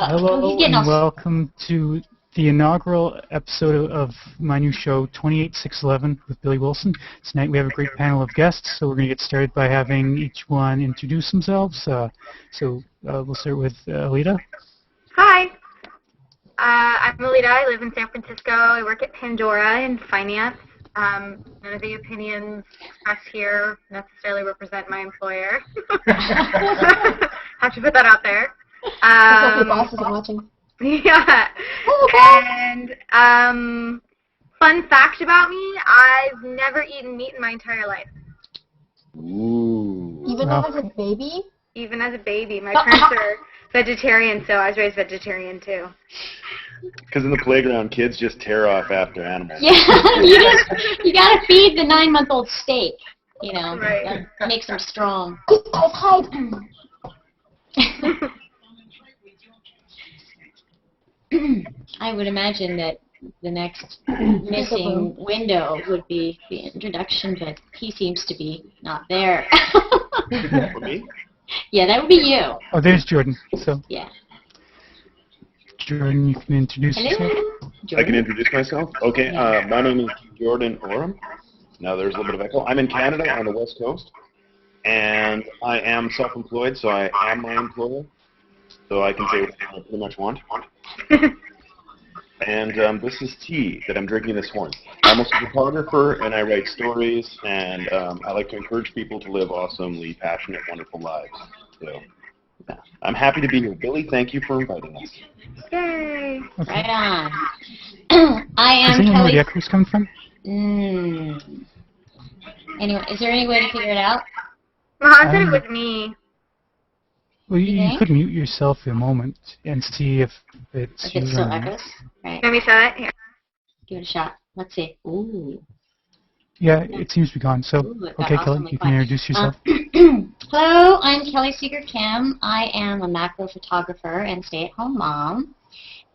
Hello and welcome to the inaugural episode of my new show, 28611 with Billy Wilson. Tonight we have a great panel of guests, so we're going to get started by having each one introduce themselves. We'll start with Alida. Hi, I'm Alida. I live in San Francisco. I work at Pandora in finance. None of the opinions expressed here necessarily represent my employer. Have to put that out there. I hope your boss isn't watching. Yeah. And fun fact about me, I've never eaten meat in my entire life. Ooh. Even as a baby? Even as a baby. My parents are vegetarian, so I was raised vegetarian too. Because in the playground, kids just tear off after animals. Yeah, you gotta feed the 9-month-old steak. You know, right. That makes them strong. Good guys, hide. I would imagine that the next missing window would be the introduction, but he seems to be not there. For me? Yeah, that would be you. Oh, there's Jordan. So. Yeah. Jordan, you can introduce yourself. Jordan? I can introduce myself? Okay, my name is Jordan Oram. Now there's a little bit of echo. I'm in Canada on the West Coast, and I am self-employed, so I am my employer. So I can say what I pretty much want. And this is tea that I'm drinking this morning. I'm also a photographer, and I write stories, and I like to encourage people to live awesomely passionate, wonderful lives. So yeah. I'm happy to be here. Billy, thank you for inviting us. Yay! Okay. Right on. I am Does anyone know where Kelly. the echo's coming from? Anyway, is there any way to figure it out? Mohamed said it was me. Well, you could mute yourself a moment and see if it's If it still echoes? Right. Let me try it. Here. Give it a shot. Let's see. Ooh. Yeah, it seems to be gone. So, okay, Kelly, you can introduce yourself. Hello, I'm Kelli Seeger Kim. I am a macro photographer and stay-at-home mom.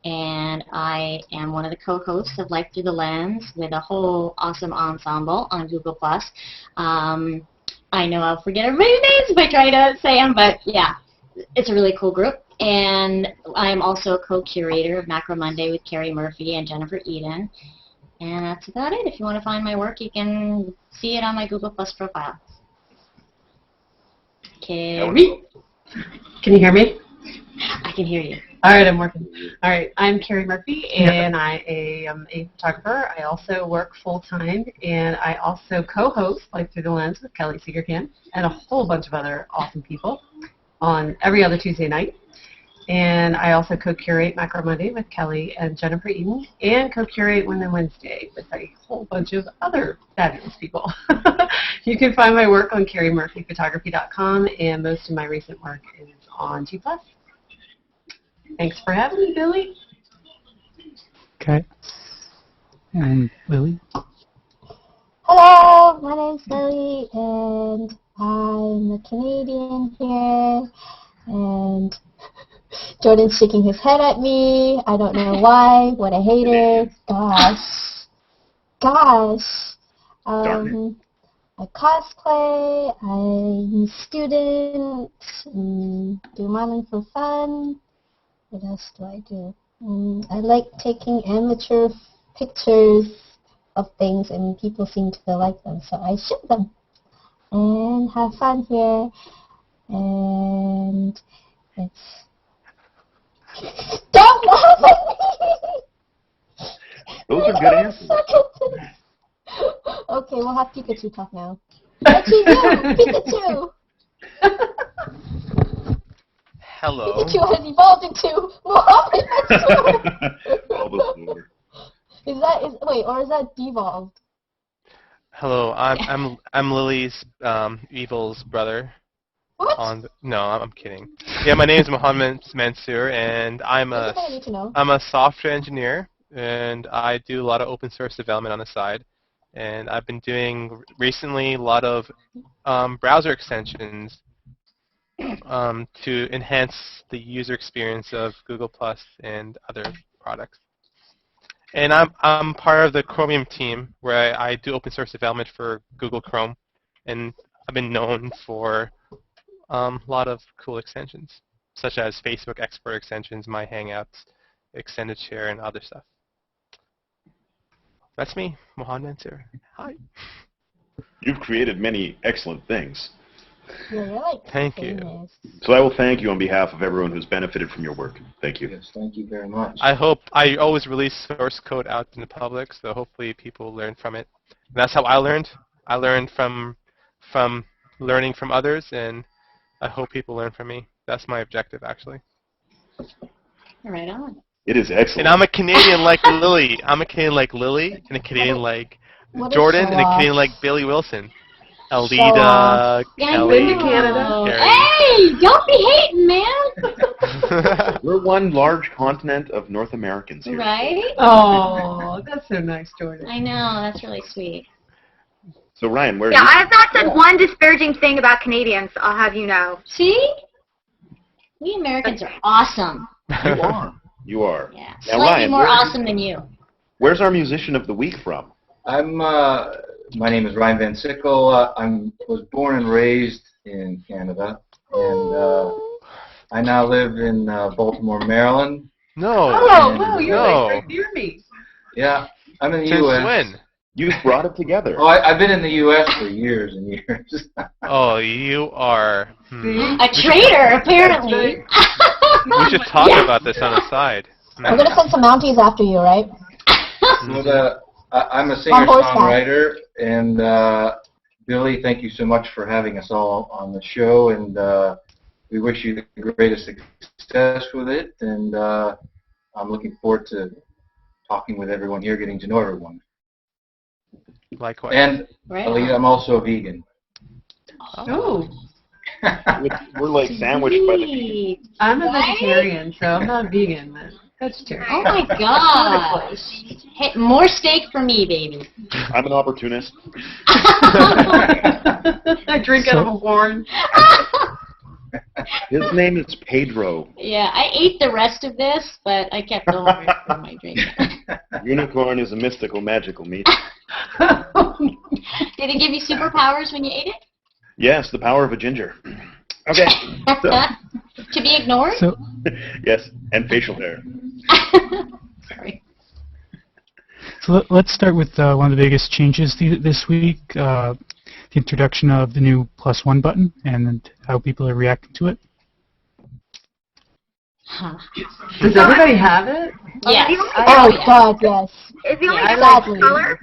And I am one of the co-hosts of Life Through the Lens with a whole awesome ensemble on Google+. I know I'll forget everybody's names if I try to say them, but yeah, it's a really cool group. And I am also a co-curator of Macro Monday with Kerry Murphy and Jennifer Eden. And that's about it. If you want to find my work, you can see it on my Google+ profile. Kerry? Can you hear me? I can hear you. All right, I'm working. All right, I'm Kerry Murphy, and I am a photographer. I also work full-time, and I also co-host Life Through the Lens with Kelli Seeger Kim and a whole bunch of other awesome people on every other Tuesday night. And I also co-curate Macro Monday with Kelly and Jennifer Eden, and co-curate Women Wednesday with a whole bunch of other fabulous people. You can find my work on kerrymurphyphotography.com, and most of my recent work is on G+. Thanks for having me, Billy. Okay. And Lily? Hello, my name's Lily, and I'm a Canadian here, and Jordan's shaking his head at me. I don't know why. What a hater. Gosh. I cosplay. I'm a student. Do modeling for fun. What else do I do? I like taking amateur pictures of things, and people seem to like them, so I shoot them and have fun here. And it's don't laugh at me. Those are good answers. Okay, we'll have Pikachu talk now. Pikachu! Hello. Pikachu has evolved into Mohamed Mansour. Is that devolved? Hello, I'm Lily's Evil's brother. What? No, I'm kidding. Yeah, my name is Mohamed Mansour, and I'm a software engineer, and I do a lot of open source development on the side. And I've been doing recently a lot of browser extensions to enhance the user experience of Google+ and other products. And I'm part of the Chromium team where I do open source development for Google Chrome, and I've been known for a lot of cool extensions. such as Facebook export extensions, My Hangouts, Extended Share, and other stuff. That's me, Mohamed Mansour. Hi. You've created many excellent things. Yeah, you're like Thank you. famous. So I will thank you on behalf of everyone who's benefited from your work. Thank you. Yes, thank you very much. I always release source code out in the public, so hopefully people learn from it. And that's how I learned. I learned from learning from others, and I hope people learn from me. That's my objective, actually. Right on. It is excellent. And I'm a Canadian like Lily. I'm a Canadian like Lily, and a Canadian like Jordan, and a Canadian like Billy Wilson. Alida, Kelly, Canada. Hey, don't be hating, man. We're one large continent of North Americans here. Right? Oh, that's so nice, Jordan. I know, that's really sweet. So Ryan, where are Yeah, you? I have not said one disparaging thing about Canadians, I'll have you know. See? We Americans are awesome. You are. You are. Yeah, Now, slightly Ryan, more where are you? awesome than you. Where's our musician of the week from? My name is Ryan Van Sickle. I was born and raised in Canada, and I now live in Baltimore, Maryland. No. Oh, wow, you're No. like right near me. Yeah, I'm in the Since U.S. when? You brought it together. Oh, I've been in the U.S. for years and years. Oh, you are. A traitor, apparently. We should talk about this on the side. We're gonna send some Mounties after you, right? But, I'm a On horseback. singer-songwriter, and Billy, thank you so much for having us all on the show, and we wish you the greatest success with it, and I'm looking forward to talking with everyone here, getting to know everyone. Likewise. And, Right Alida, on. I'm also a vegan. Oh, We're like sandwiched by the Sweet. I'm a Right? vegetarian, so I'm not vegan, but vegetarian. Oh my gosh. Hey, more steak for me, baby. I'm an opportunist. I drink out of a horn. His name is Pedro. Yeah, I ate the rest of this, but I kept all of it for my drink. Unicorn is a mystical, magical meat. Did it give you superpowers when you ate it? Yes, the power of a ginger. Okay. So, To be ignored? So, yes, and facial hair. Sorry. so let's start with one of the biggest changes this week, the introduction of the new +1 button and how people are reacting to it. Huh. Does everybody have it? Yes. Oh God, yes. Is the only Yeah, I difference like- color?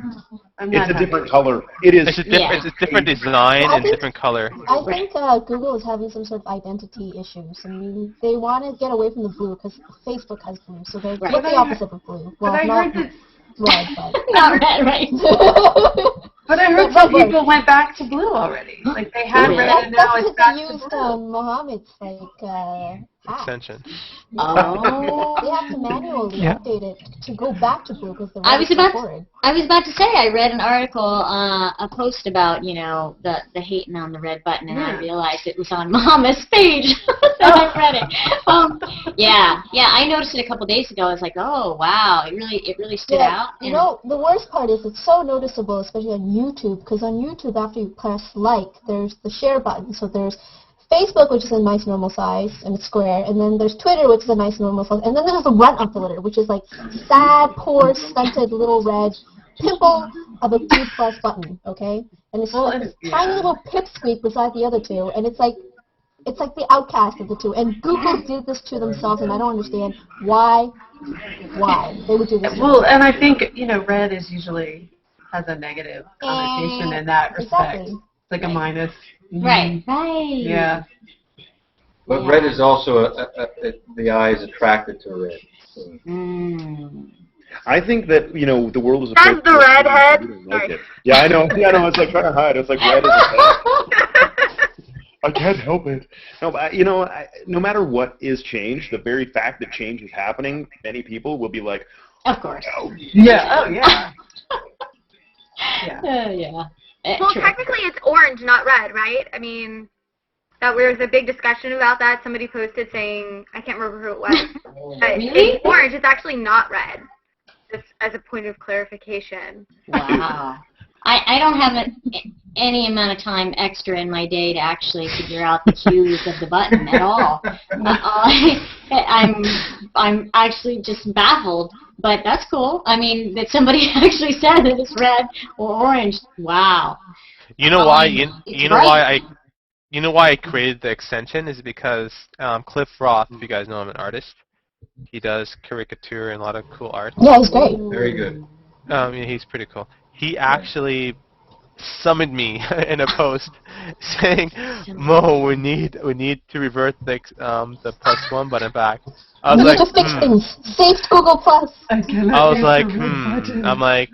I'm It's not a having different it. color. It is. It's a different, Yeah. it's a different design and different color. I think Google is having some sort of identity issues. I mean, they want to get away from the blue because Facebook has blue, so they're Right. what's the opposite of blue? Well, But I not heard that. red, but. Not red, right? But I heard But some red. people went back to blue already. Like they had Really? red and That's now it's because back they to used blue. Mohammed's hack. Extension. Oh. They have to manually Yeah. update it to go back to blue because the I red was is about forward. I was about to say I read an article, a post about the hating on the red button, and I Yeah. realized it was on Mama's page. So I read it. Yeah, I noticed it a couple days ago. I was like, oh wow, it really stood out. You and- know, the worst part is it's so noticeable, especially on YouTube, because on YouTube, after you press like, there's the share button. So there's Facebook, which is a nice normal size, and it's square, and then there's Twitter, which is a nice normal size, and then there's the runt of the litter, which is like sad, poor, stunted little red pimple of a 2+ button, okay? And it's Well, like and- this tiny little pipsqueak beside the other two, and it's like the outcast of the two. And Google did this to themselves, and I don't understand why they would do this. Well, and I think red is usually has a negative connotation in that respect. Exactly. It's like a minus. Right. Yeah. But red is also the eye is attracted to red. So. Mm. I think that the world is a That's place the where redhead. people don't like it. Yeah, I know. Yeah, I know. It's like trying to hide. It's like red is I can't help it. No, but no matter what is changed, the very fact that change is happening, many people will be like, Of course. oh, Yeah. Oh, yeah. Yeah. Yeah. Well, True. technically it's orange, not red, right? I mean, that there was a big discussion about that. Somebody posted saying, I can't remember who it was. But Really? it's orange. It's actually not red. Just as a point of clarification. Wow. I don't have it. any amount of time extra in my day to actually figure out the cues of the button at all. I'm actually just baffled, but that's cool. I mean, that somebody actually said that it's red or orange. Wow. You know why? You know why I created the extension is because Cliff Roth, if you guys know him, an artist, he does caricature and a lot of cool art. Yeah, he's great. Very good. Yeah, he's pretty cool. He actually summoned me in a post saying, "Mo, we need to revert the +1 button back." I was We like, need to fix things. Saved Google Plus. I was like, I'm like,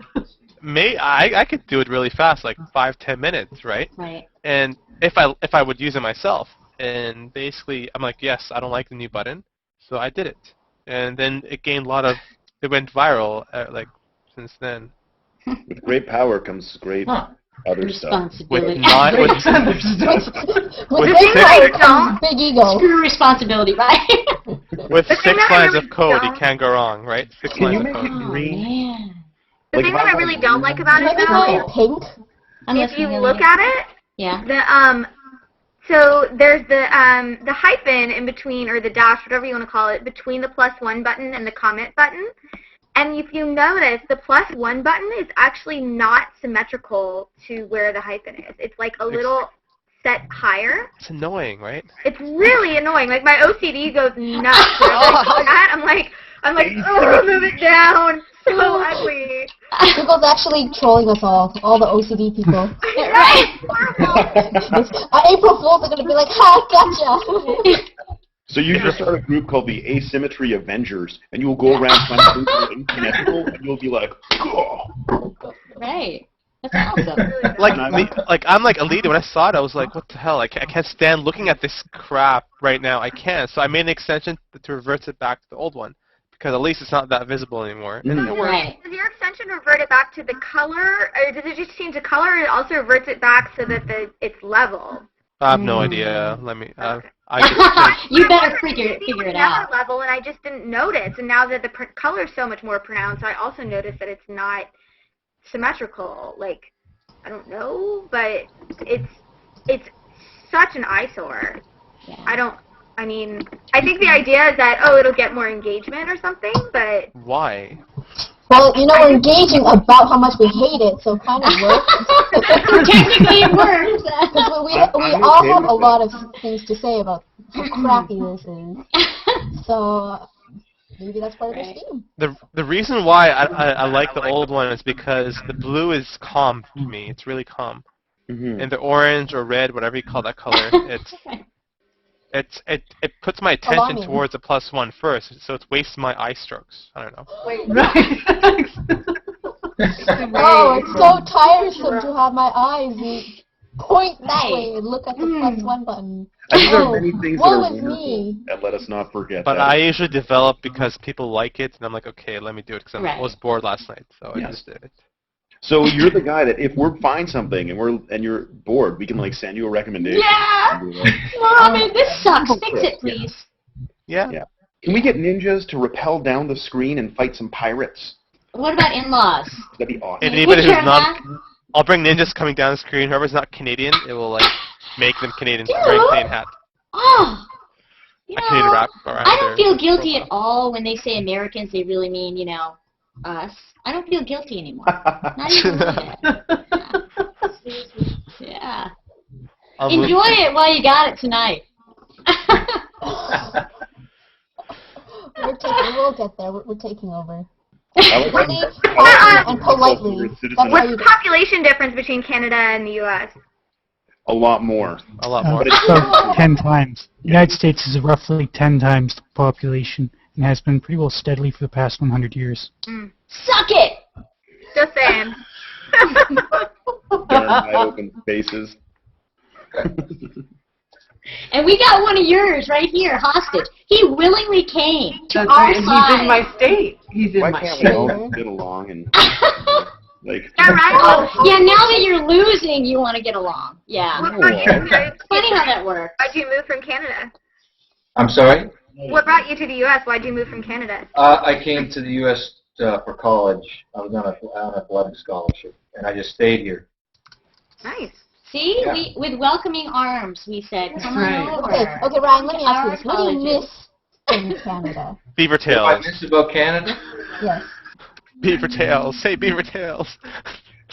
I could do it really fast, like 5-10 minutes, right? Right. And if I would use it myself, and basically I'm like, yes, I don't like the new button, so I did it, and then it gained a lot of, it went viral like since then. With great power comes great other stuff. With Responsibility. not with With With big six- power comes big ego. Screw responsibility, right? with The thing 6 that I lines really of code, you don't- can't go wrong, right? 6 Can lines you of make code. it Oh, green? man. The Like, thing if that I I really want don't like about Can I it make though mine is pink? I'm if you listening, look Elliot. at it, Yeah. so there's the hyphen in between, or the dash, whatever you want to call it, between the +1 button and the comment button. And if you notice, the +1 button is actually not symmetrical to where the hyphen is. It's like a little set higher. It's annoying, right? It's really annoying. Like my OCD goes nuts. When I look at that. I'm like, oh, move it down. So ugly. Google's actually trolling us all the OCD people. Right. April Fools are going to be like, ha, gotcha. So you just start a group called the Asymmetry Avengers, and you will go around trying to do things symmetrical, and you'll be like, oh. Right. That's awesome. I'm like Alida. When I saw it, I was like, what the hell? I can't stand looking at this crap right now. I can't. So I made an extension to reverse it back to the old one, because at least it's not that visible anymore. And it works. Right. Does your extension revert it back to the color, or does it just change the color, or it also reverts it back so that it's level? I have no idea. Let me. Okay. I just You better Because figure it was it never out. level, and I just didn't notice. And now that the color is so much more pronounced, I also noticed that it's not symmetrical. Like, I don't know, but it's such an eyesore. Yeah. I think the idea is that, oh, it'll get more engagement or something, but why? Well, we're engaging about how much we hate it, so it kind of works. Technically it works. Because we I'm all okay have with a it. lot of things to say about how crappy this is. So maybe that's part of the theme. The reason why I like the old one is because the blue is calm to me. It's really calm. Mm-hmm. And the orange or red, whatever you call that color, it puts my attention Alarming. towards the +1 first, so it wastes my eye strokes. I don't know. Right. Oh, it's so tiresome to have my eyes point that Right. way and look at the +1 button. I think there are Oh, many things that woe are is wonderful, me. and let us not forget But that. I usually develop because people like it, and I'm like, okay, let me do it, because I Right. was bored last night, so I Yes. just did it. So you're the guy that if we find something and you're bored, we can like send you a recommendation. Yeah. And you're like, Mommy, this sucks. Fix it, please. Yeah. Yeah. Can we get ninjas to rappel down the screen and fight some pirates? What about in-laws? That'd be awesome. And anybody Picture who's not, that. I'll bring ninjas coming down the screen. Whoever's not Canadian, it will like make them Canadian, wearing Canadian hat. Oh, A Canadian wrap around I don't their feel guilty at profile. all when they say Americans. They really mean, us. I don't feel guilty anymore. Not even a little bit. Yeah. Enjoy it while you got it tonight. We'll get there. We're taking over. I like Really that. quietly and politely. Citizen That's how what's you the population difference between Canada and the U.S.? A lot more. A lot more. But it's About 10 times. The United States is roughly 10 times the population and has been pretty well steadily for the past 100 years. Suck it! Just saying. Darn wide open faces. And we got one of yours right here, hostage. He willingly came to That's our right. And side. he's in my state. He's in Why my can't state. we all get along and like? Yeah, right? Oh, yeah, now that you're losing, you want to get along. Yeah. What brought you to It's funny how that works. Why'd you move from Canada? I'm sorry? What brought you to the U.S.? Why'd you move from Canada? I came to the U.S. For college. I was on an athletic scholarship, and I just stayed here. Nice. See, Yeah. with welcoming arms, we said, come on right. over. Okay, Ryan, let me ask you Our this. What do you colleges. miss in Canada? Beaver What I tails. miss about Canada? Yes. Beaver tails. Say beaver tails.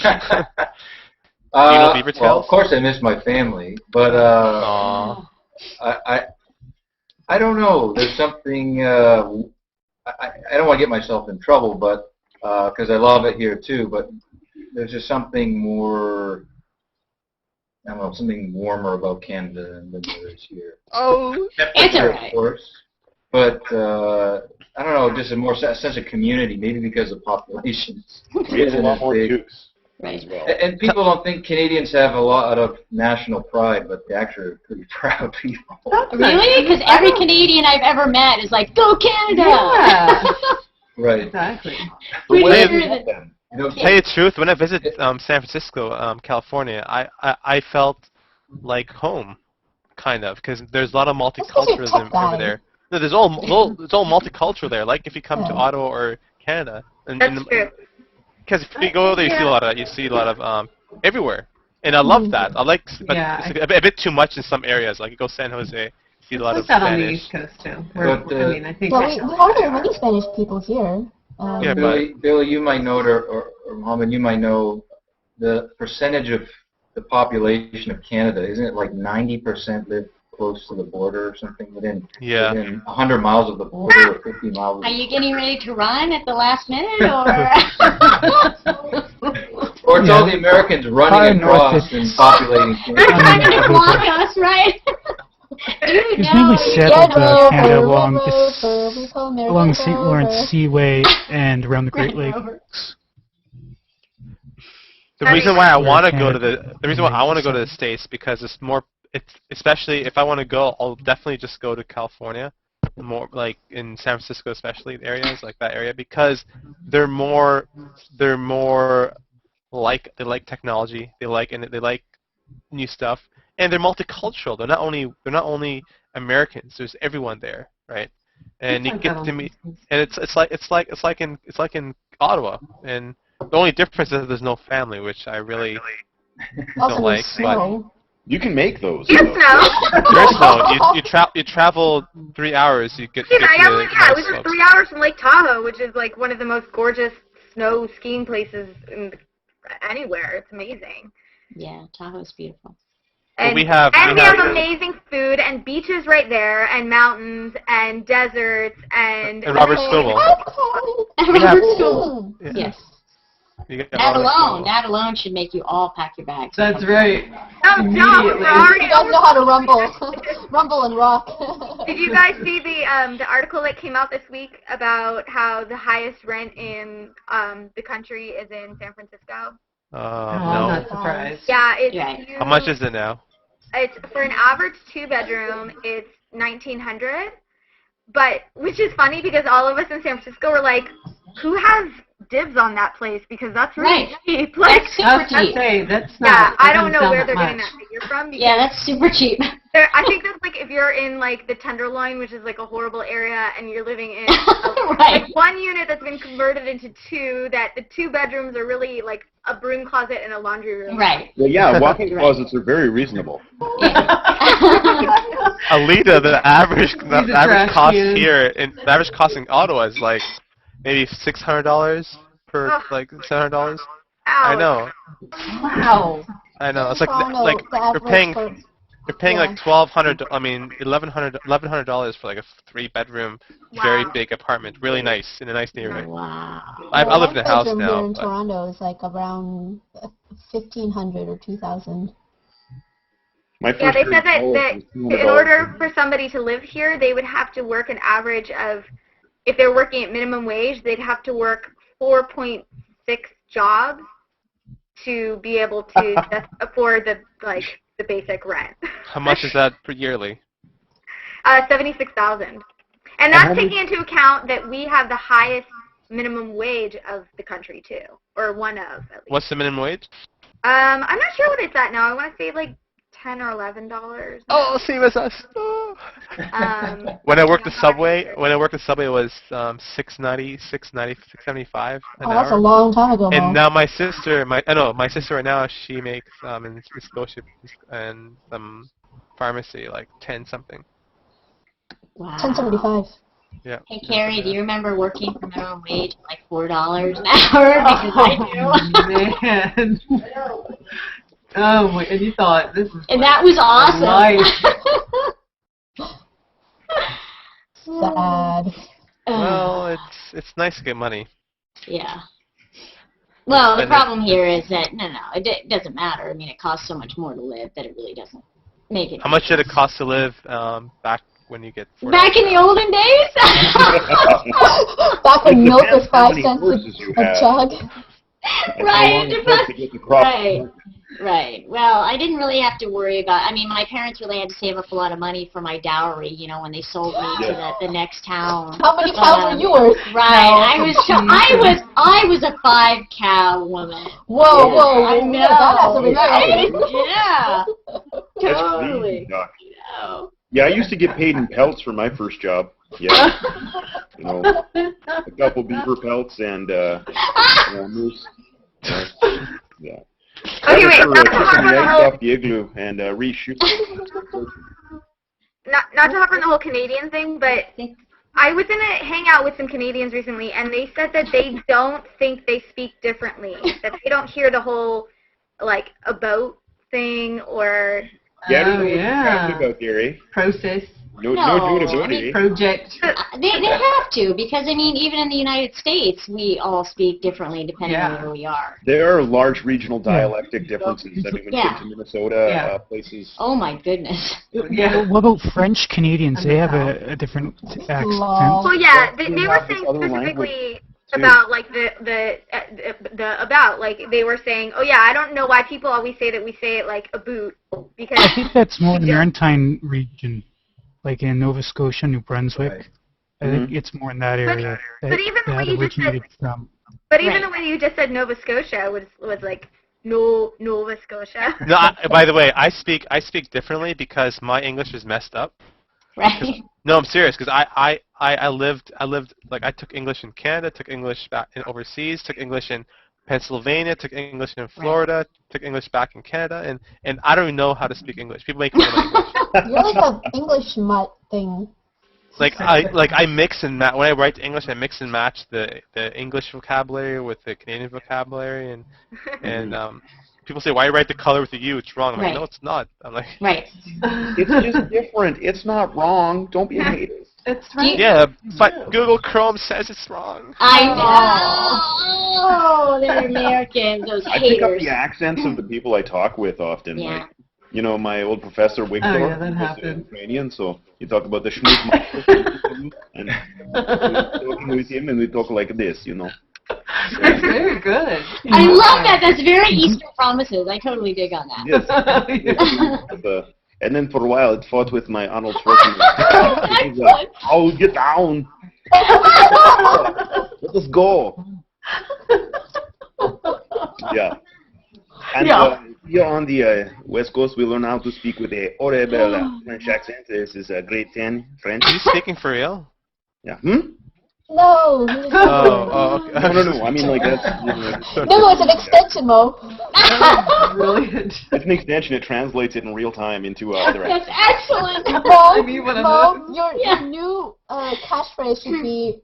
You know beaver Well, tails? of course I miss my family, but Aww. I don't know. There's something. I don't want to get myself in trouble, but because I love it here too. But there's just something more. I don't know, something warmer about Canada than there is here. Oh. It's Here, alright. of course. But I don't know, just a more sense of community, maybe because of population. We have a lot more Dukes Right. as well. And people don't think Canadians have a lot of national pride, but they actually are pretty proud people. Really? Because every Canadian I've ever met is like, go Canada! Yeah. Right. Exactly. Pretty Well, sure that, You know, Tell you the truth, when I visited San Francisco, California, I felt like home, kind of, because there's a lot of That's 'cause you're a multiculturalism tech guy. over there. No, there's all it's all multicultural there. Like if you come to Ottawa or Canada, That's true. because if you go there, you see a lot of everywhere, and I love that. I like, but Yeah. it's a bit too much in some areas. Like you go San Jose, see a lot of It's out on the Spanish. East Coast too. Where, But, I mean, I think. Well, we hardly have any Spanish people here. Yeah, Billy, you might know, or Mohamed, you might know the percentage of the population of Canada. Isn't it like 90% live close to the border or something, within 100 miles of the border or 50 miles? are you getting ready to run at the last minute, or? Or it's all the Americans running across and populating They're trying Canada. to block us, right? Dude, It's no. mainly settled Get Canada over, along river, we call America along the St. Lawrence over. Seaway and around the Great Right Lakes. over. The reason why I want to go to Canada. the reason why I want to go to the States because it's more. It's especially if I want to go, I'll definitely just go to California, more like in San Francisco, especially areas like that area because they're more like they like technology, they like new stuff, and they're multicultural. They're not only Americans. There's everyone there, right? And you get to meet, and it's like in Ottawa, and the only difference is there's no family, which I really Also, don't like. there's But snow. You can make those. Yes, though. no. there's no. You travel 3 hours. You get to Yeah, the it nice was just slopes. 3 hours from Lake Tahoe, which is like one of the most gorgeous snow skiing places anywhere. It's amazing. Yeah, Tahoe's beautiful. And we have amazing food and beaches right there, and mountains and deserts and Robert Scoble. And Robert Scoble. Yeah. Yes. You get That Robert Scoble. alone should make you all pack your bags. That's right. No, Immediately. we're already You guys know how to rumble, rumble and rock. Did you guys see the article that came out this week about how the highest rent in the country is in San Francisco? No. I'm not surprised. Yeah, it's Right. huge. How much is it now? It's for an average 2-bedroom. It's $1,900, but which is funny because all of us in San Francisco were like, "Who has dibs on that place?" Because that's really Right. cheap. Like, That's super cheap. That's yeah, not. I don't know where they're getting that figure from. Yeah, that's super cheap. I think that's like if you're in like the Tenderloin, which is like a horrible area, and you're living in Right. like one unit that's been converted into two. That the 2 bedrooms are really like a broom closet and a laundry room. Right. Well, yeah, walk-in closets are very reasonable. Alida, the average trash cost can. here, the average cost in Ottawa is like maybe $600 per Ugh. like $700. Ouch. I know. Wow. I know. It's like Toronto, like the you're average paying for- you're paying yeah. like $1,100 for like a 3-bedroom, very Wow. big apartment, really nice in a nice neighborhood. Wow. I live in a house bedroom now. here in But Toronto is like around 1,500 or 2,000. My Yeah, first they year said that, in that college was in order for somebody to live here, they would have to work an average of, if they're working at minimum wage, they'd have to work 4.6 jobs to be able to just afford the basic rent. how much is that per yearly? 76,000, and that's taking into account that we have the highest minimum wage of the country too, or one of at least. What's the minimum wage? I'm not sure what it's at now. I want to say like $10 or $11. Oh, same as us. Oh. When I worked the subway, it was $6.90, $6.75 an Oh, that's a hour. long time ago, Mo. And now my sister right now, she makes in Scotia and pharmacy like 10 something. Wow. 10.75. Yeah. Hey, Kerry, do you remember working for minimum wage like $4 an hour? Because I Man. Oh, my, and you thought, this is do. And that was awesome. Sad. Well, it's nice to get money. Yeah. Well, the problem here is that, it doesn't matter. I mean, it costs so much more to live that it really doesn't make it. How much did it cost to live back when you get $4? Back in the olden days? Back when milk was Depends how 5 many cents horses you a have. jug. And how Right, long it it takes depends. to get the crop. Right. Well, I didn't really have to worry about. I mean, my parents really had to save up a lot of money for my dowry. You know, when they sold me to the next town. How many cows were you worth? Right. I was a 5-cow woman. Whoa. I know. That has to be Right? Yeah. That's Totally. crazy, Doc. No. Yeah, I used to get paid in pelts for my first job. Yeah. You know, a couple beaver pelts and moose. Yeah. Okay, wait. Taking the ice off the igloo and reshoot. Not to hop on the whole Canadian thing, but I was in a hangout with some Canadians recently, and they said that they don't think they speak differently. That they don't hear the whole like about thing or. Yeah, I don't know what you're talking about, Gary. Process. No doing about it. Project. They have to, because, I mean, even in the United States, we all speak differently depending on where we are. There are large regional dialectic differences. I mean, when you get to Minnesota, places. Oh, my goodness. What about French Canadians? They have a different accent. Well, yeah, they were saying specifically about like the about, like they were saying, oh yeah, I don't know why people always say that we say it like a boot, because I think that's more the Maritime region, like in Nova Scotia, New Brunswick. Right. I think it's more in that area. But even the way you just said, the way you just said Nova Scotia was like Nova Scotia. No, by the way, I speak differently because my English is messed up. Right. No, I'm serious, because I lived like I took English in Canada, took English back in overseas, took English in Pennsylvania, took English in Florida, took English back in Canada, and I don't even know how to speak English. People make fun of my English. You're like an English mutt thing. I mix and match when I write English. I mix and match the English vocabulary with the Canadian vocabulary, and people say, why you write the color with the U? It's wrong. I'm like, no, it's not. I'm like, It's just different. It's not wrong. Don't be a hater. It's right. Yeah, but Google Chrome says it's wrong. I know. Oh, they're Americans, those haters. I pick up the accents of the people I talk with often. Yeah. Like, you know, my old professor Wigthorpe was Ukrainian, so you talk about the schmoot and talking with him, and we talk like this, you know. That's very good. I love that. That's very Eastern Promises. I totally dig on that. Yes. And then for a while, it fought with my Arnold Schwarzenegger. Oh, get down! Let us go. Yeah. And here on the West Coast, we learn how to speak with a horrible French accent. This is a grade 10 French. Are you speaking for real? Yeah. No. Okay. No. I mean, like, that's... No, it's an extension, Mo. Brilliant. It's an extension. It translates it in real time into other That's excellent. Mo, your new catchphrase should be,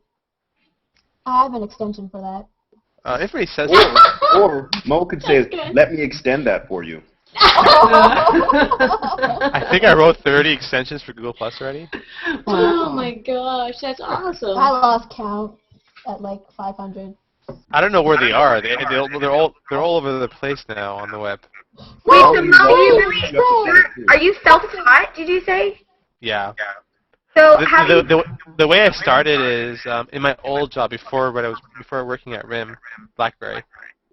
I have an extension for that. Everybody says that. Or Mo could say, let me extend that for you. I think I wrote 30 extensions for Google Plus already. Oh my gosh, that's awesome. I lost count at like 500. I don't know where they are. They're all over the place now on the web. Wait, so Mo, are you self-taught? Did you say? Yeah. So the way I started is in my old job before working at RIM, BlackBerry.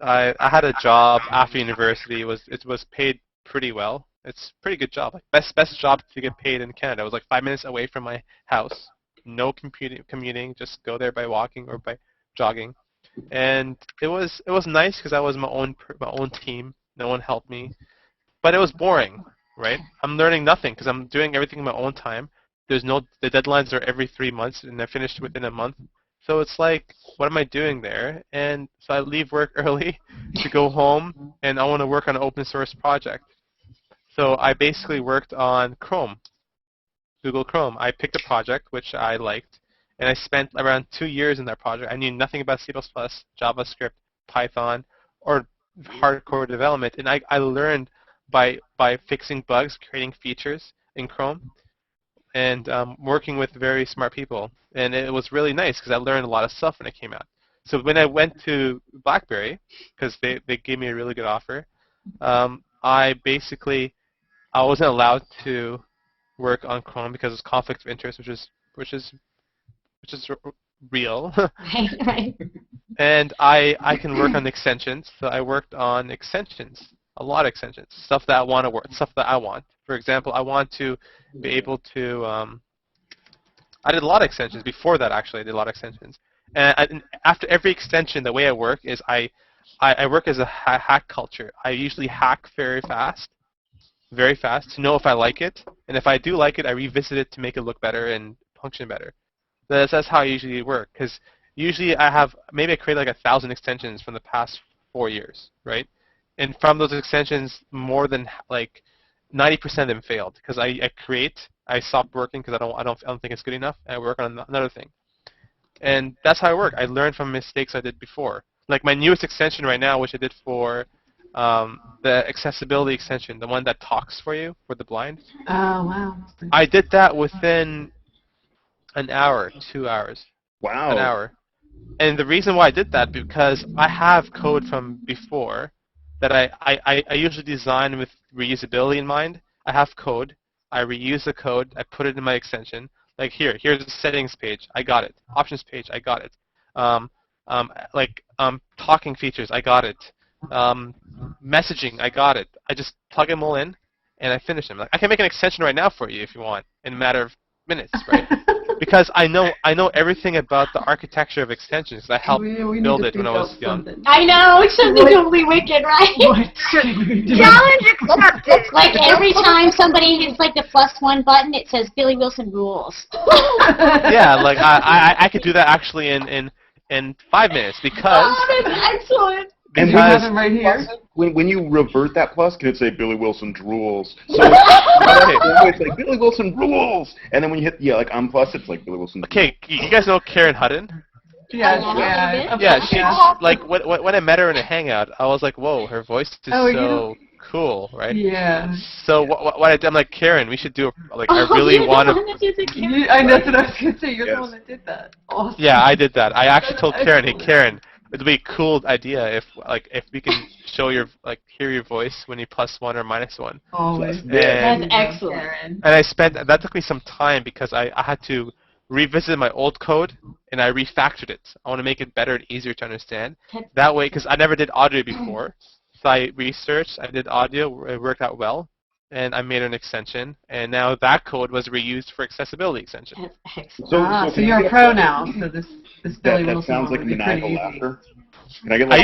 I had a job after university. It was paid pretty well. It's a pretty good job. Like best job to get paid in Canada. It was like 5 minutes away from my house. No commuting. Just go there by walking or by jogging. And it was nice because I was my own team. No one helped me. But it was boring right? I'm learning nothing because I'm doing everything in my own time. The deadlines are every 3 months, and I finished within a month. So it's like, what am I doing there? And so I leave work early to go home, and I want to work on an open source project. So I basically worked on Chrome, Google Chrome. I picked a project which I liked, and I spent around 2 years in that project. I knew nothing about C++, JavaScript, Python, or hardcore development, and I learned by fixing bugs, creating features in Chrome, and working with very smart people. And it was really nice because I learned a lot of stuff when it came out. So when I went to BlackBerry, because they gave me a really good offer, I wasn't allowed to work on Chrome because of conflict of interest, which is real. Right. And I can work on extensions, so I worked on extensions, a lot of extensions, stuff that I want to work, stuff that I want. For example, I want to be able to. I did a lot of extensions before that. Actually, I did a lot of extensions, and after every extension, the way I work is I work as a hack culture. I usually hack very fast to know if I like it, and if I do like it, I revisit it to make it look better and function better. That's how I usually work, because usually I create like 1,000 extensions from the past 4 years, right? And from those extensions, more than like 90% of them failed because I stopped working because I don't think it's good enough, and I work on another thing. And that's how I work. I learn from mistakes I did before. Like my newest extension right now, which I did for the accessibility extension, the one that talks for you for the blind. Oh, wow. I did that within an hour, 2 hours. Wow. An hour. And the reason why I did that, because I have code from before that I usually design with reusability in mind. I have code. I reuse the code. I put it in my extension. Like here's the settings page. I got it. Options page. I got it. Talking features. I got it. Messaging. I got it. I just plug them all in, and I finish them. Like, I can make an extension right now for you if you want, in a matter of minutes, right? Because I know everything about the architecture of extensions. I helped build it when I was young. I know, it's something totally wicked, right? Challenge accepted. Like every time somebody hits like the +1 button, it says Billy Wilson rules. Yeah, like I could do that actually in 5 minutes because. Oh, that's excellent. And we have him right here. When you revert that plus, can it say Billy Wilson rules? So it's like Billy Wilson rules, and then when you hit like plus, it's like Billy Wilson. Okay, you guys know Karen Hutton? Yeah. She like when I met her in a hangout, I was like, whoa, her voice is so cool, right? Yeah. So what I did, I'm like, Karen, we should do I really want to. I know what I was gonna say. You're the one that did that. Awesome. Yeah, I did that. I actually told Karen, hey Karen, it'd be a cool idea if we can show hear your voice when you +1 or -1. Always. That's excellent. And that took me some time because I had to revisit my old code and I refactored it. I want to make it better and easier to understand. That way, because I never did audio before, so I researched, I did audio, it worked out well, and I made an extension, and now that code was reused for accessibility extension. That's excellent. So you're a pro now. So this Billy That Wilson sounds like would be maniacal pretty laughter. easy. Can I get like?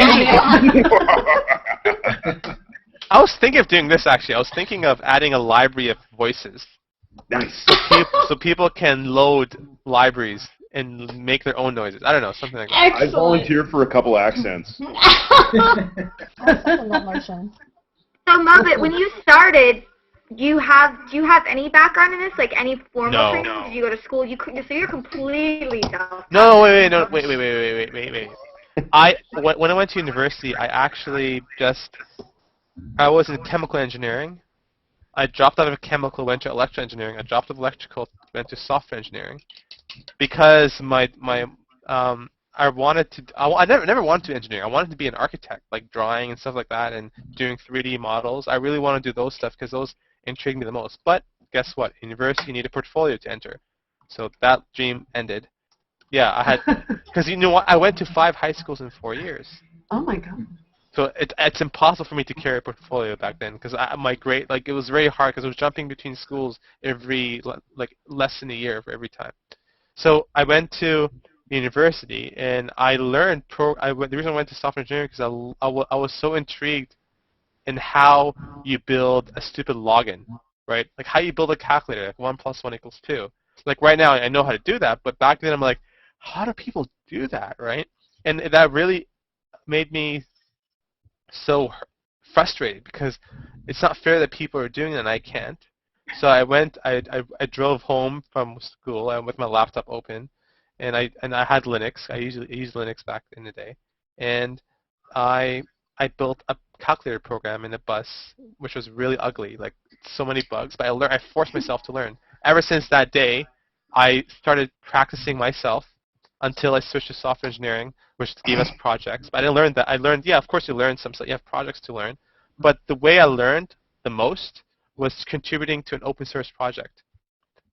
I was thinking of doing this actually. I was thinking of adding a library of voices. Nice. So people can load libraries and make their own noises. I don't know, something like that. I volunteer for a couple accents. So, Muppet, when you started, do you have any background in this? Like any formal training? No. Did you go to school? So you're completely self. No, wait. When I went to university, I was in chemical engineering. I dropped out of chemical, went to electrical engineering. I dropped out of electrical, went to software engineering, because I never wanted to engineer. I wanted to be an architect, like drawing and stuff like that, and doing 3D models. I really want to do those stuff because those intrigue me the most. But guess what? University, you need a portfolio to enter. So that dream ended. Yeah, I had, because you know what? I went to 5 high schools in 4 years. Oh my God. So it's impossible for me to carry a portfolio back then because my grade, like, it was very hard because I was jumping between schools every less than a year for every time. So I went to university and I learned the reason I went to software engineering because I was so intrigued in how you build a stupid login. right? Like how you build a calculator, like 1 + 1 = 2. Like right now, I know how to do that, but back then I'm like, how do people do that, right? And that really made me so frustrated because it's not fair that people are doing it and I can't. So I drove home from school and with my laptop open, and I had Linux. I used Linux back in the day, and I built a calculator program in a bus, which was really ugly, like so many bugs. But I forced myself to learn. Ever since that day, I started practicing myself until I switched to software engineering, which gave us projects. But I didn't learn that. I learned, yeah, of course you learn some stuff. You have projects to learn. But the way I learned the most was contributing to an open source project.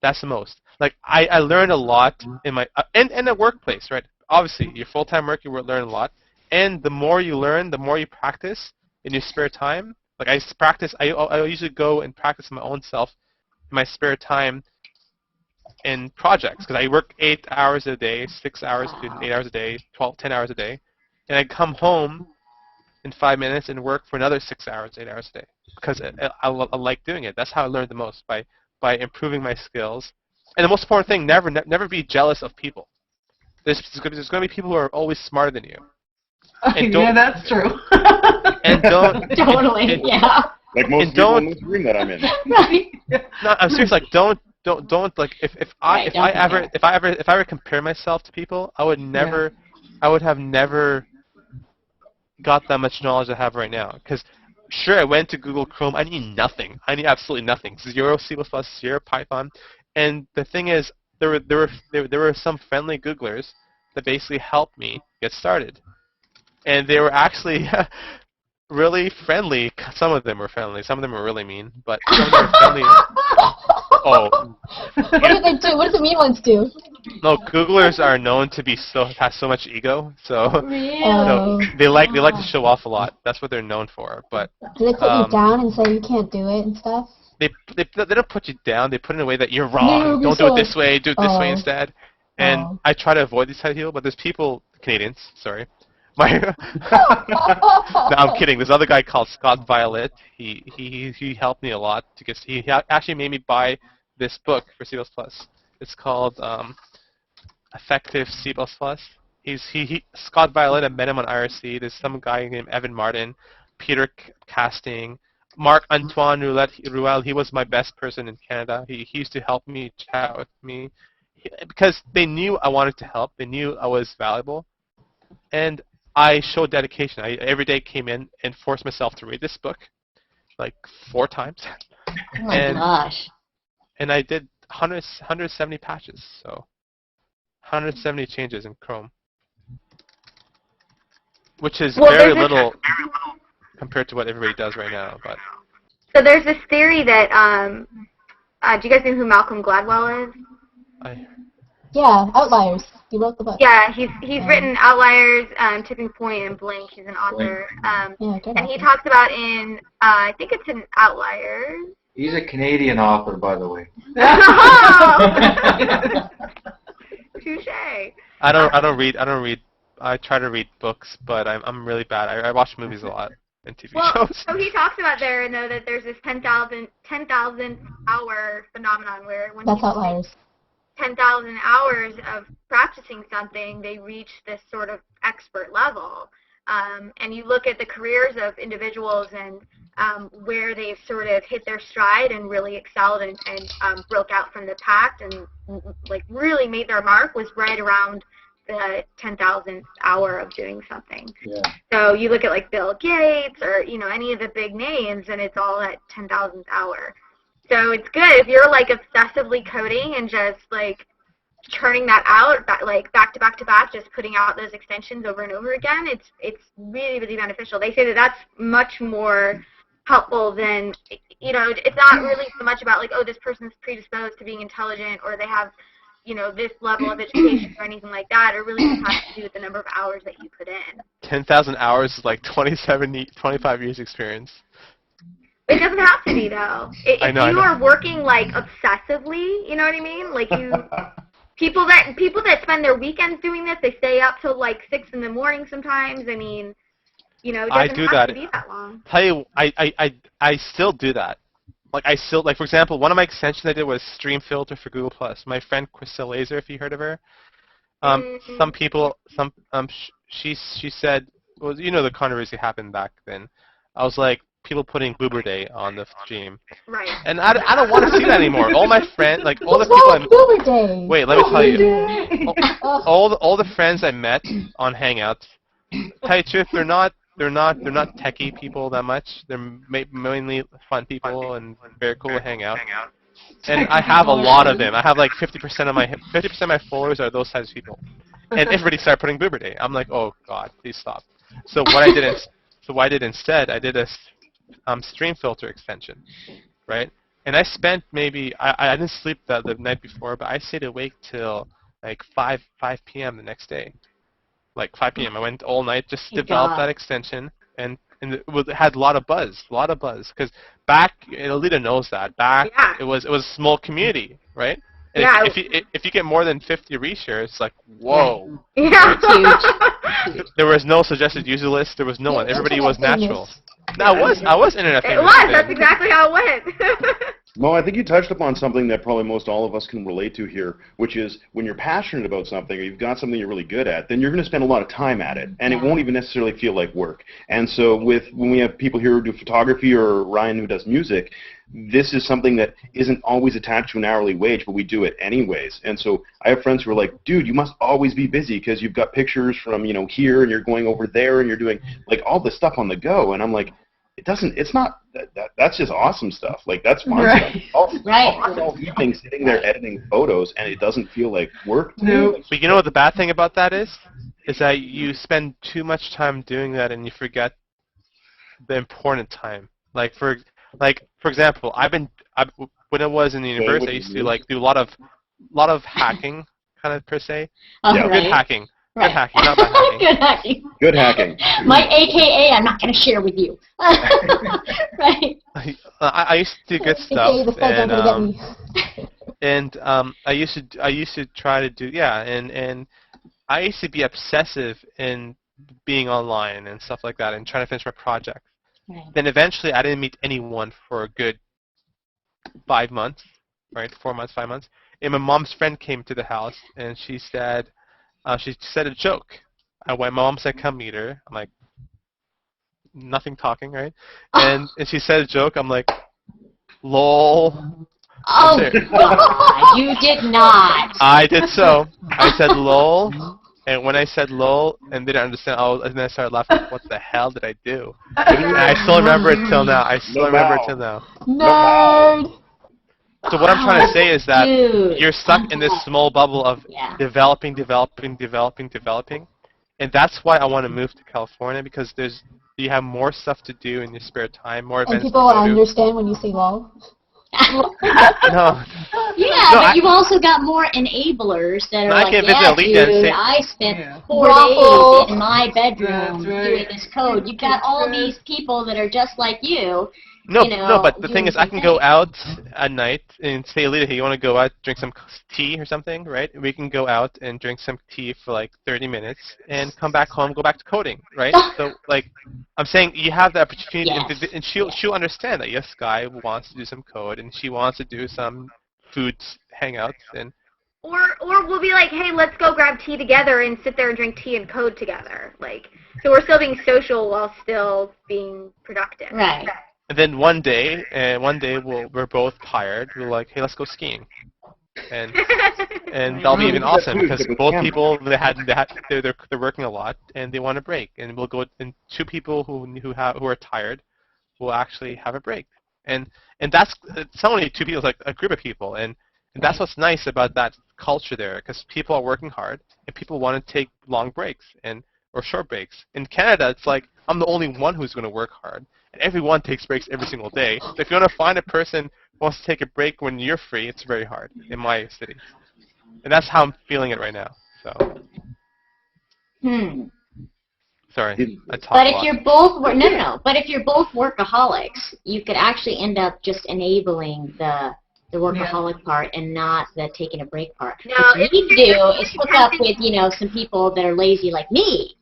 That's the most. Like I learned a lot in my in the workplace, right? Obviously, your full-time work, you will learn a lot. And the more you learn, the more you practice in your spare time. Like I usually go and practice my own self in my spare time in projects because I work 8 hours a day, 6 hours, 8 hours a day, 10 hours a day, and I come home in 5 minutes and work for another 6 hours, 8 hours a day because I like doing it. That's how I learned the most, by improving my skills. And the most important thing, never be jealous of people. There's going to be people who are always smarter than you. And Yeah, that's true. And don't Totally, yeah. Like most people in this room that I'm in. No, I'm serious. Like don't like if I ever compare myself to people, I would have never got that much knowledge I have right now. Because sure, I went to Google Chrome. I knew nothing. I knew absolutely nothing. 0 C++, 0 Python, and the thing is, there were some friendly Googlers that basically helped me get started, and they were actually really friendly. Some of them were friendly. Some of them were really mean, but some of them were friendly. Oh. What do they do? What does the mean ones do? No, Googlers are known to be have so much ego, so Really? so they like to show off a lot. That's what they're known for. But do they put you down and say you can't do it and stuff? They don't put you down. They put it in a way that you're wrong. Don't do it this way. Do it this way instead. And I try to avoid these type of people, but there's people, Canadians, sorry. No, I'm kidding. This other guy called Scott Violet. He helped me a lot to get. He actually made me buy this book for C++. It's called Effective C++. Scott Violet. I met him on IRC. There's some guy named Evan Martin, Peter Casting, Marc Antoine Ruel. He was my best person in Canada. He used to help me, chat with me, because they knew I wanted to help. They knew I was valuable, and I showed dedication. I every day came in and forced myself to read this book, like 4 times. Oh my gosh. And I did 170 patches, so 170 changes in Chrome, which is very little compared to what everybody does right now. But so there's this theory that do you guys know who Malcolm Gladwell is? Yeah, Outliers. He wrote the book. Yeah, he's written Outliers, Tipping Point, and Blink. He's an author. And he talks about in, I think it's in Outliers. He's a Canadian author, by the way. Touche. I don't read. I try to read books, but I'm really bad. I watch movies a lot and TV shows. So he talks about there, though, that there's this 10,000 hour phenomenon where when that's Outliers. 10,000 hours of practicing something, they reach this sort of expert level. And you look at the careers of individuals and where they've sort of hit their stride and really excelled and broke out from the pack and like really made their mark was right around the 10,000th hour of doing something. Yeah. So you look at like Bill Gates or any of the big names, and it's all at 10,000th hour. So it's good if you're like obsessively coding and just like churning that out, like back to back to back, just putting out those extensions over and over again. It's really, really beneficial. They say that that's much more helpful than, it's not really so much about like, oh, this person's predisposed to being intelligent or they have, this level of education or anything like that. It really just has to do with the number of hours that you put in. 10,000 hours is like 25 years experience. It doesn't have to be, though. If I know. You are working, like, obsessively, you know what I mean? Like, people that spend their weekends doing this, they stay up till, like, 6 in the morning sometimes. I mean, it doesn't have to be that long. Tell you, I still do that. like I still, like for example, one of my extensions I did was Stream Filter for Google+. My friend Crystal Laser, if you heard of her, some people, she said, well, you know, the controversy happened back then. I was like, people putting Boober Day on the stream. Right. And I don't want to see that anymore. All my friends, like all the What's people wrong with Boober Day? wait, let me tell you. All the friends I met on Hangouts, tell you the truth, they're not techie people that much. They're mainly fun people and very cool to hang out. And I have a lot of them. I have like 50% of my followers are those types of people. And everybody started putting Boober Day. I'm like, oh God, please stop. So what I did instead, I did a Stream Filter extension, right? And I spent maybe I didn't sleep the night before, but I stayed awake till like 5 p.m. the next day. Like 5 p.m. I went all night just to develop that extension, and it had a lot of buzz, because back, and Alida knows that, it was a small community, right? And Yeah. if you get more than 50 reshares, it's like, whoa. Yeah. There was no suggested user list. There was no one. Everybody was natural. No, I was internet famous. It was. That's exactly how it went. Mo, I think you touched upon something that probably most all of us can relate to here, which is when you're passionate about something or you've got something you're really good at, then you're going to spend a lot of time at it, and it won't even necessarily feel like work. And so when we have people here who do photography or Ryan who does music, this is something that isn't always attached to an hourly wage, but we do it anyways. And so I have friends who are like, dude, you must always be busy because you've got pictures from, here and you're going over there and you're doing like all this stuff on the go. And I'm like, it's not, that's just awesome stuff. Like, that's fun stuff. All these things sitting there editing photos, and it doesn't feel like work. No. But you know what the bad thing about that is? Is that you spend too much time doing that and you forget the important time. Like, for example, when I was in the university, I used to like do a lot of hacking, kind of per se. Good hacking. Good hacking, not bad hacking. Good hacking. Good hacking. My AKA, I'm not going to share with you. Right. I used to do good stuff, and I used to try to do and I used to be obsessive in being online and stuff like that, and trying to finish my project. Right. Then eventually, I didn't meet anyone for a good 5 months, right? 4 months, 5 months. And my mom's friend came to the house, and she said a joke. My mom said, come meet her. I'm like, nothing talking, right? And she said a joke. I'm like, lol. Oh, God, you did not. I did so. I said lol. And when I said lol and didn't understand, and then I started laughing, what the hell did I do? And I still remember it till now. Nerd. So what I'm trying to say is that you're stuck in this small bubble of developing, and that's why I want to move to California, because you have more stuff to do in your spare time, more events. And people understand when you say lol. No. Yeah, but you've also got more enablers that are like, dude, I spent 4 days in my bedroom doing this code. You've got all these people that are just like you. No, but the thing is, I can go out at night and say, Alida, hey, you want to go out, drink some tea or something, right? We can go out and drink some tea for like 30 minutes and come back home, go back to coding, right? So, like, I'm saying you have the opportunity, and she'll understand that, yes, Guy wants to do some code, and she wants to do some food hangouts, and Or we'll be like, hey, let's go grab tea together and sit there and drink tea and code together. Like, so we're still being social while still being productive. Right. And then one day we're both tired. We're like, hey, let's go skiing, and that'll be even awesome because both people they're working a lot and they want a break, and we'll go. And two people who are tired will actually have a break, and that's it's not only two people, it's like a group of people, and that's what's nice about that culture there, because people are working hard and people want to take long breaks or short breaks. In Canada, it's like I'm the only one who's going to work hard. And everyone takes breaks every single day. So if you want to find a person who wants to take a break when you're free, it's very hard in my city. And that's how I'm feeling it right now. So. Sorry, I talked But if you're both But if you're both workaholics, you could actually end up just enabling the workaholic part and not the taking a break part. No, what you need to do is hook up with some people that are lazy like me.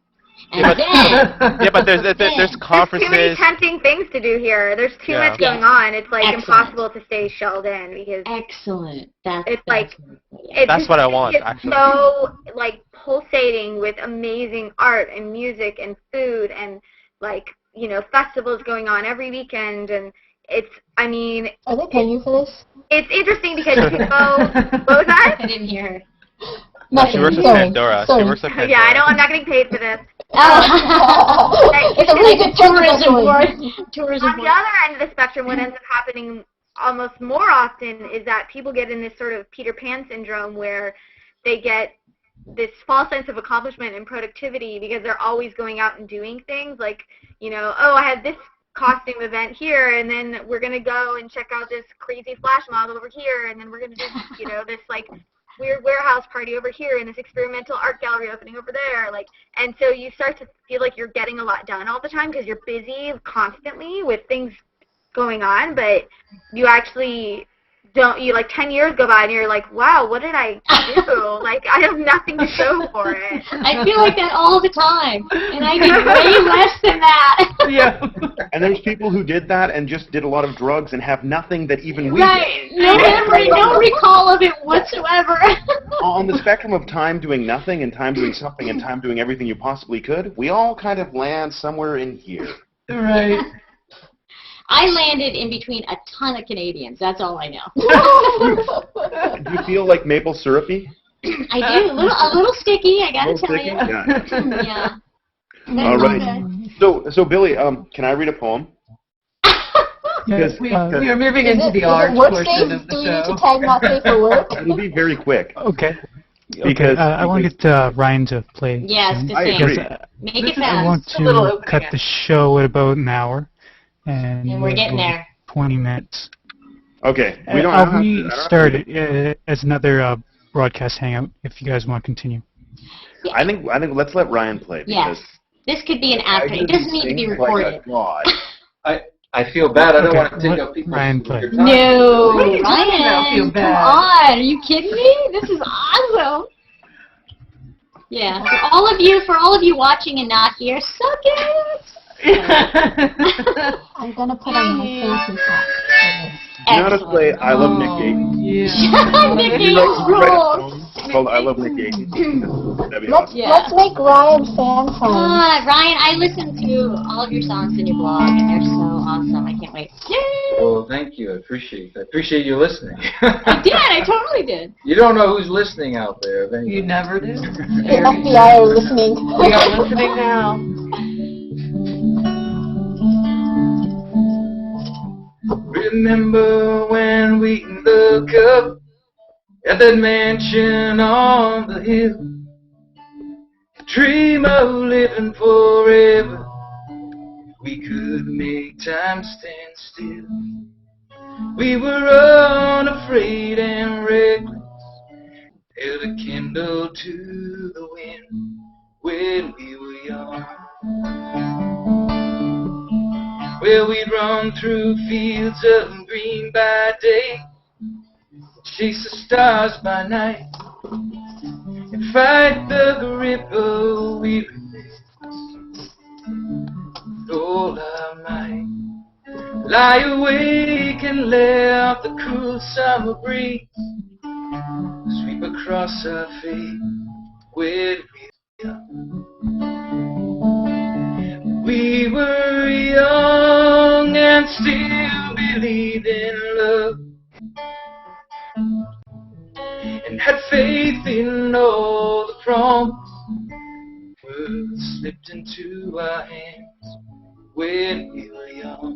And but there's conferences. There's too many tempting things to do here. There's too much going on. It's like impossible to stay shelled in because excellent. It's like that's what I want. It's actually, so like pulsating with amazing art and music and food and like festivals going on every weekend and it's. I mean, are they paying you for this? It's interesting because you can go. What was that? I didn't hear her. Nothing. She works at Pandora. She works at Pandora. Yeah, I'm not getting paid for this. It's a really good tourism board. On the other end of the spectrum, what ends up happening almost more often is that people get in this sort of Peter Pan syndrome where they get this false sense of accomplishment and productivity because they're always going out and doing things like, oh, I had this costume event here, and then we're going to go and check out this crazy flash mob over here, and then we're going to do, this like weird warehouse party over here and this experimental art gallery opening over there, and so you start to feel like you're getting a lot done all the time because you're busy constantly with things going on, but you actually don't. 10 years go by and you're like, wow, what did I do? I have nothing to show for it. I feel like that all the time, and I did way less than that. Yeah. And there's people who did that and just did a lot of drugs and have nothing that even we right. Did. No memory, no recall of it whatsoever. On the spectrum of time doing nothing and time doing something and time doing everything you possibly could, we all kind of land somewhere in here. Right. I landed in between a ton of Canadians. That's all I know. Do you feel like maple syrupy? I do. A little sticky, I gotta tell sticky? you. Yeah. Yeah. All right. So Billy, can I read a poem? Yes, we are moving into the art portion of the show. Do you need to tag not safe for work? It'll be very quick. Okay. Because I want to get Ryan to play. Yes, to I sing. agree. Make it I want fast. to cut the show at about an hour. And we're getting there. 20 minutes. Okay. I'll restart it as another broadcast hangout if you guys want to continue. Yeah. I think let's let Ryan play. Yes. This could be an after. It doesn't need to be recorded. I feel bad. I don't want to take up people's Ryan play. No, Ryan, come on. Are you kidding me? This is awesome. Yeah. For all of you watching and not here, suck it. I'm gonna put on my fancy hat. You know how to play I Love Nick Gaten? Yeah. Nick Gaten's rules. Called I Love Nick Gaten. That'd be Let's make Ryan fan song. Ryan, I listened to all of your songs in your blog, and they're so awesome. I can't wait. Yay! Well, thank you. I appreciate you listening. I did. I totally did. You don't know who's listening out there. You never do. The FBI are listening. We are listening now. Remember when we look up at that mansion on the hill, dream of living forever. We could make time stand still. We were unafraid and reckless, held a candle to the wind when we were young. Well, we'd run through fields of green by day, chase the stars by night, and fight the grip of weariness with all our might. Lie awake and let the cool summer breeze sweep across our face when we were young. We were young and still believed in love, and had faith in all the promise words slipped into our hands when we were young.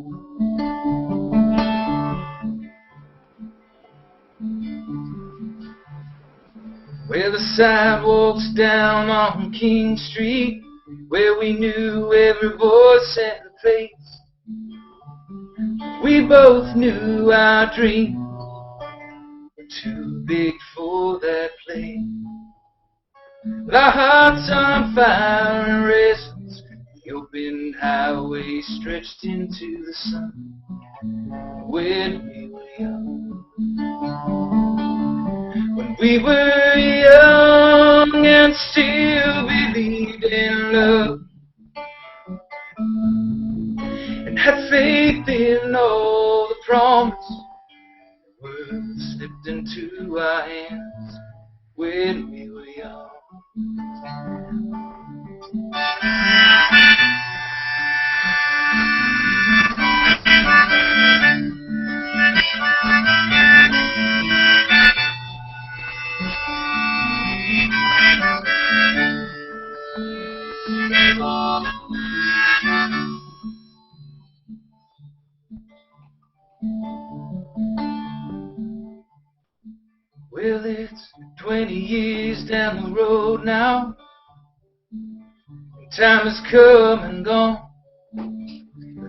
Where the sidewalks down on King Street, where we knew every voice and face, we both knew our dreams were too big for that place. With our hearts on fire and restless, the open highway stretched into the sun when we were young. When we were young and still believed in love, and had faith in all the promise. Words slipped into our hands when we were young. Well, it's 20 years down the road now. Time has come and gone.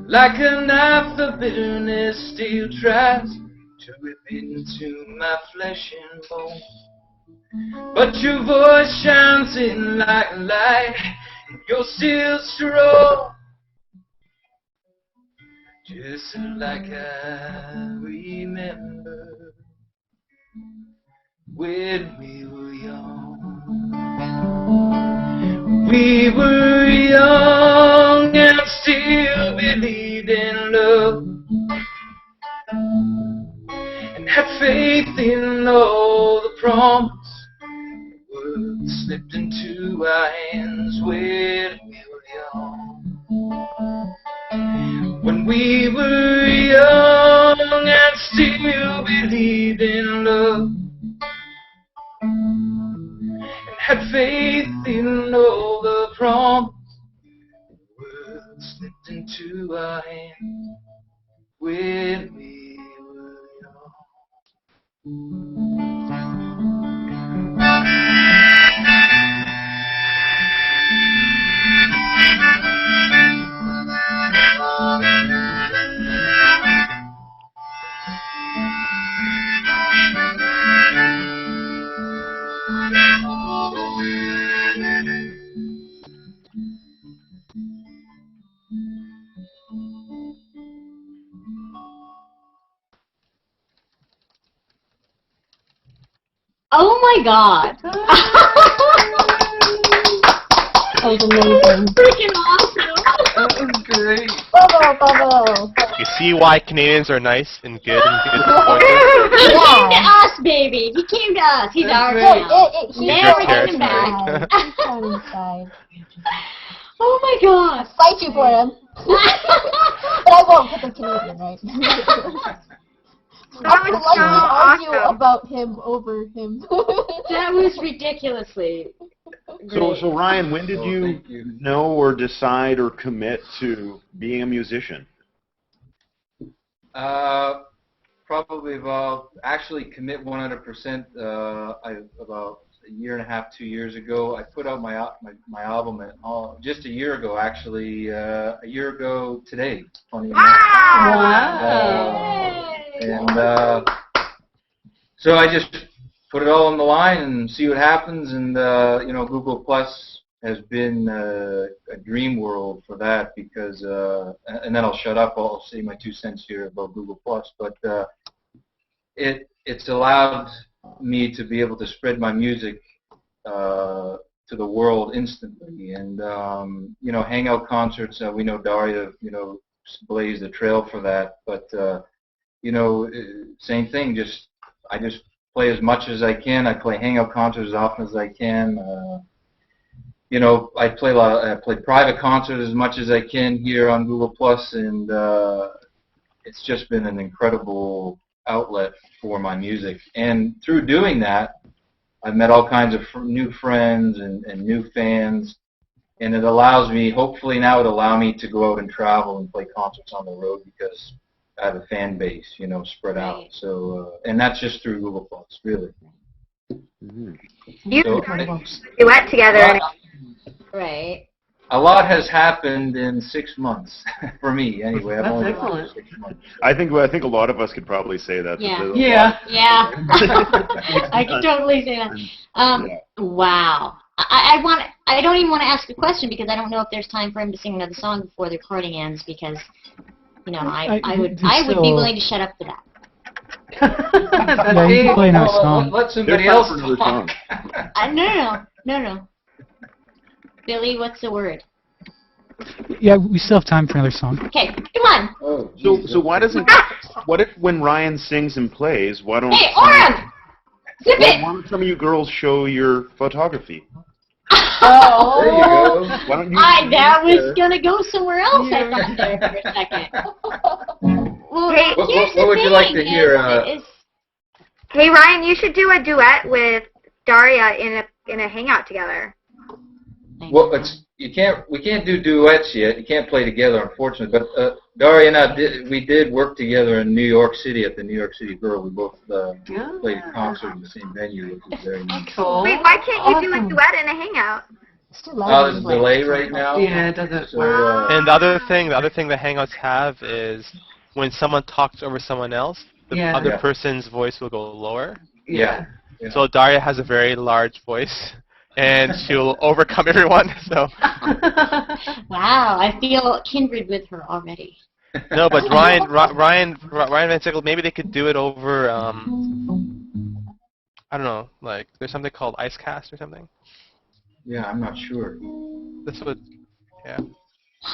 Like a knife, the bitterness still tries to rip into my flesh and bone. But your voice shines in like a light, and you're still strong. Just like I remember when we were young. We were young and still believed in love, and had faith in all the promise. Words slipped into our hands when we were young. When we were young and still believed in love, had faith in all the promise. Words slipped into our hands when we were young. Oh my God! That was amazing. Freaking awesome! That was great. Bravo! You see why Canadians are nice and good and good supporters? He came to us, baby. He came to us. He's ours now. He's Never your getting him territory. back. He's down inside. Oh my gosh! Fight you for him. But I won't because I'm Canadian, right? That was so argue awesome. about him over him. That was ridiculously great. So Ryan, when did you know or decide or commit to being a musician? Probably actually commit 100% about a year and a half, 2 years ago. I put out my album just a year ago, actually, a year ago today, 20 Wow. And so I just put it all on the line and see what happens. And Google Plus has been a dream world for that because, and then I'll shut up. I'll say my 2 cents here about Google Plus, but it's allowed me to be able to spread my music to the world instantly. And hangout concerts. We know Daria, blazed the trail for that, but. Same thing. I just play as much as I can. I play hangout concerts as often as I can. I play private concerts as much as I can here on Google Plus, and it's just been an incredible outlet for my music. And through doing that, I've met all kinds of new friends and new fans, and it allows me. Hopefully now it'll allow me to go out and travel and play concerts on the road because I have a fan base, spread out. So, and that's just through Google Plus, really. Mm-hmm. You So, duet together. And Right. a lot has happened in 6 months for me, anyway. I've That's only excellent. 6 months. I think a lot of us could probably say that. Yeah. Yeah. Yeah. I can totally say that. Wow. I don't even want to ask a question because I don't know if there's time for him to sing another song before the recording ends because, I would be willing to shut up for that. Yeah, you can play another song. Let somebody else talk. No. Billy, what's the word? Yeah, we still have time for another song. Okay, come on. Oh, So why doesn't? What if when Ryan sings and plays, why don't? Hey, Oram! Zip Why it! don't some of you girls show your photography? Oh. There you go. Why don't you? That was going to go somewhere else, I thought there for a second. Well, Hey, here's what the would you like to thing hear, is- Hey, Ryan, you should do a duet with Daria in a hangout together. Well, we can't do duets yet. You can't play together, unfortunately. But Daria and I did work together in New York City at the New York City Girl. We both played a concert in the same venue, which was very nice. Cool. Wait, why can't you do a duet in a hangout? It's too loud. There's a delay right now. Yeah, it doesn't So, work. And the other thing the Hangouts have is when someone talks over someone else, the other Yeah. person's voice will go lower. yeah. So Daria has a very large voice, and she'll overcome everyone. So Wow, I feel kindred with her already. no, but Ryan Van Sickle, maybe they could do it over. I don't know, like there's something called IceCast or something. Yeah, I'm not sure. This would, yeah.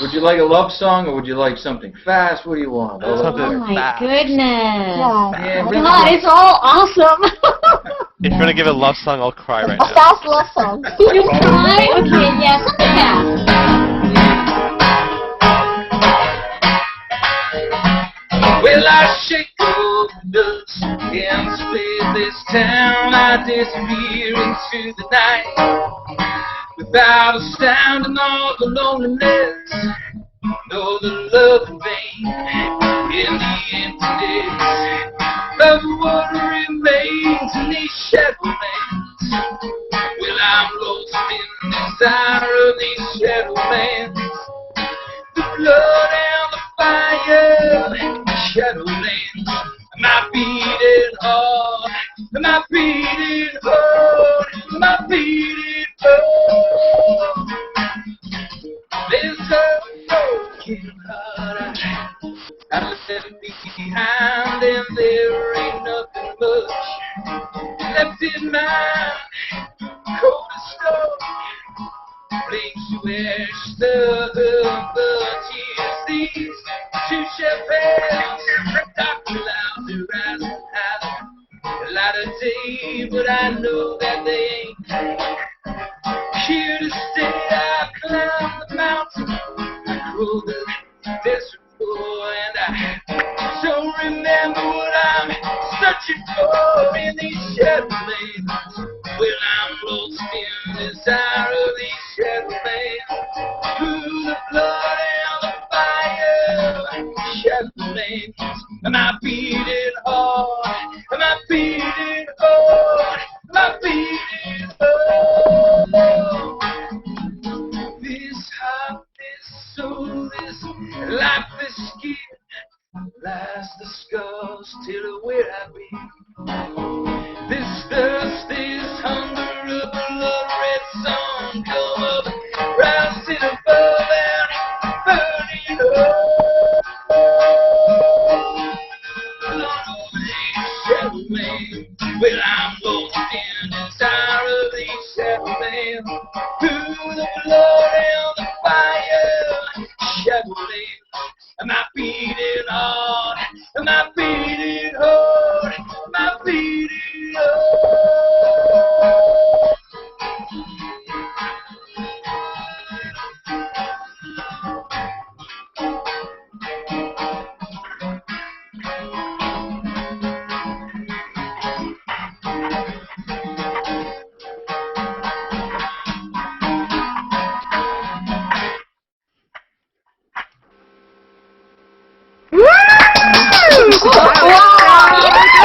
Would you like a love song or would you like something fast? What do you want? Something Oh my fast. goodness. Yeah. God, it's all awesome. If you're gonna give a love song, I'll cry right A now. fast love song. You cry? Okay, yeah, something fast. Well, I shake off the dust and split this town. I disappear into the night without a sound and all the loneliness, no the love in vain in the emptiness of what remains in these shadowlands. Well, I'm lost in the desire of these shadowlands. The blood and the fire, shadowlands. Am I beating hard? Am I beating hard? Am I beating hard? There's a broken heart I left behind, and there ain't nothing much left in my cold as stone. Place where stuck the tears, these two shepherds, dark clouds are rising higher. A light of day, but I know that they ain't here to stay. I climb the mountain, I grow the desert floor, and I don't remember what I'm searching for in these shadowlands. Well, I'm lost in the desire of these shadowlands. Through the blood and the fire, shadowlands. Am I beating hard? Am I beating hard? Am I beating hard? This heart, this soul, this life, this skin, lies the scars till where I be. This thirst, this hunger of the blood-red sun, come up, rising above and burning up. Shadowlands, well, I'm lost in desire of these shadowlands. Through the blood and the fire, shadowlands. Am I beating hard? Am I beating hard? Am I beating hard?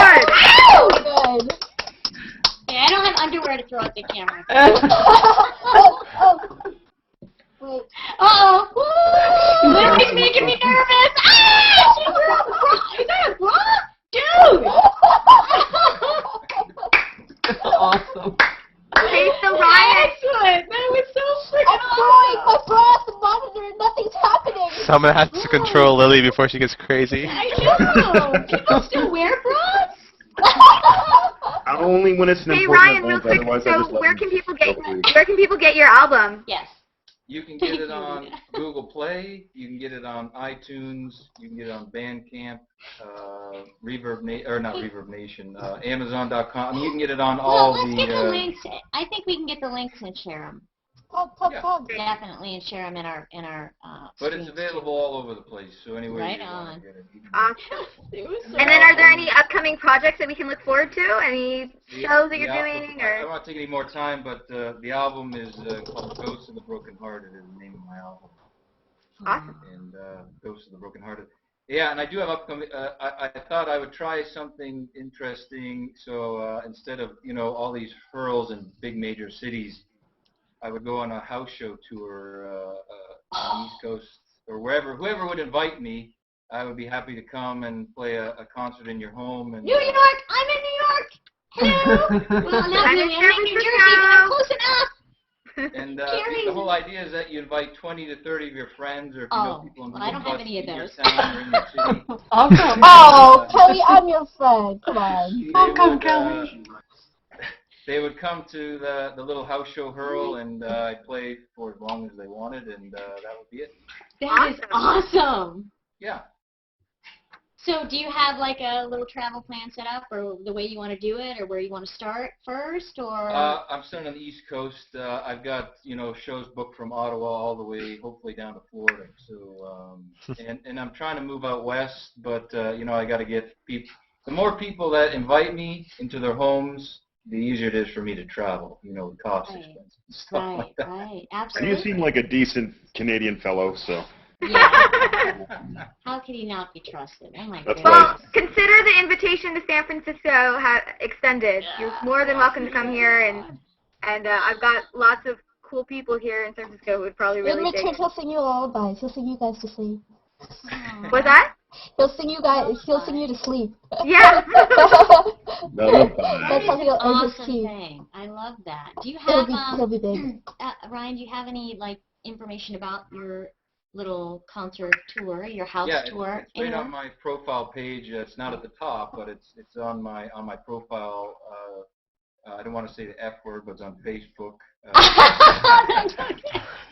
Good. Yeah, I don't have underwear to throw at the camera. Oh. Wait. Uh-oh. Lily's making me nervous. Ah! She threw a bra. Is that a bra? Dude! Awesome. Okay, so Ryan, Excellent. That was so freaking I'm throwing my bra at the monitor and nothing's happening. Someone has to control Lily before she gets crazy. I know. People still wear bras? Only when it's an hey important Ryan, real event. quick. Otherwise, I So just let where them can go free. people get your album? Yes. You can get it on Google Play. You can get it on iTunes. You can get it on Bandcamp, not Reverb Nation, Amazon.com. You can get it on all let's the. Get the links. I think we can get the links and share them. Definitely, and share them in our But it's available all over the place, so anywhere right you on. want to get it. Awesome. And then, are there any upcoming projects that we can look forward to? Any shows that you're doing? Or? I don't want to take any more time, but the album is called Ghosts of the Broken Hearted. Is the name of my album. Awesome. And Ghosts of the Broken Hearted. Yeah, and I do have upcoming. I thought I would try something interesting. So instead of all these hurls in big major cities, I would go on a house show tour on the East Coast or whoever would invite me. I would be happy to come and play a concert in your home. And, New York! I'm in New York! Hello! Well, not New York, I'm in New Jersey, but I'm close enough! And the whole idea is that you invite 20 to 30 of your friends or if you know people in I don't have any of those. town or in your city. Oh, Kelly, I'm your friend. Come on. Welcome, Kelly. They would come to the little house show hurl, and I'd play for as long as they wanted, and that would be it. That is awesome. Yeah. So do you have like a little travel plan set up, or the way you want to do it, or where you want to start first, or? I'm starting on the East Coast. I've got shows booked from Ottawa all the way, hopefully down to Florida. So and I'm trying to move out west, but I got to get people. The more people that invite me into their homes, the easier it is for me to travel, with cost expenses and stuff like that. Right, absolutely. You seem like a decent Canadian fellow, so. Yeah. How could he not be trusted? Oh my goodness. Well, consider the invitation to San Francisco extended. You're more than welcome to come here, and I've got lots of cool people here in San Francisco who would probably really dig it. He'll sing you lullabies. He'll sing you guys to sleep. What's that? He'll sing you to sleep. Yeah. That's how he'll end his Awesome key. thing. I love that. Do you have He'll be big. Ryan? Do you have any information about your little concert tour, your house tour? It's right on my profile page. It's not at the top, but it's on my profile. I don't want to say the F word, but it's on Facebook.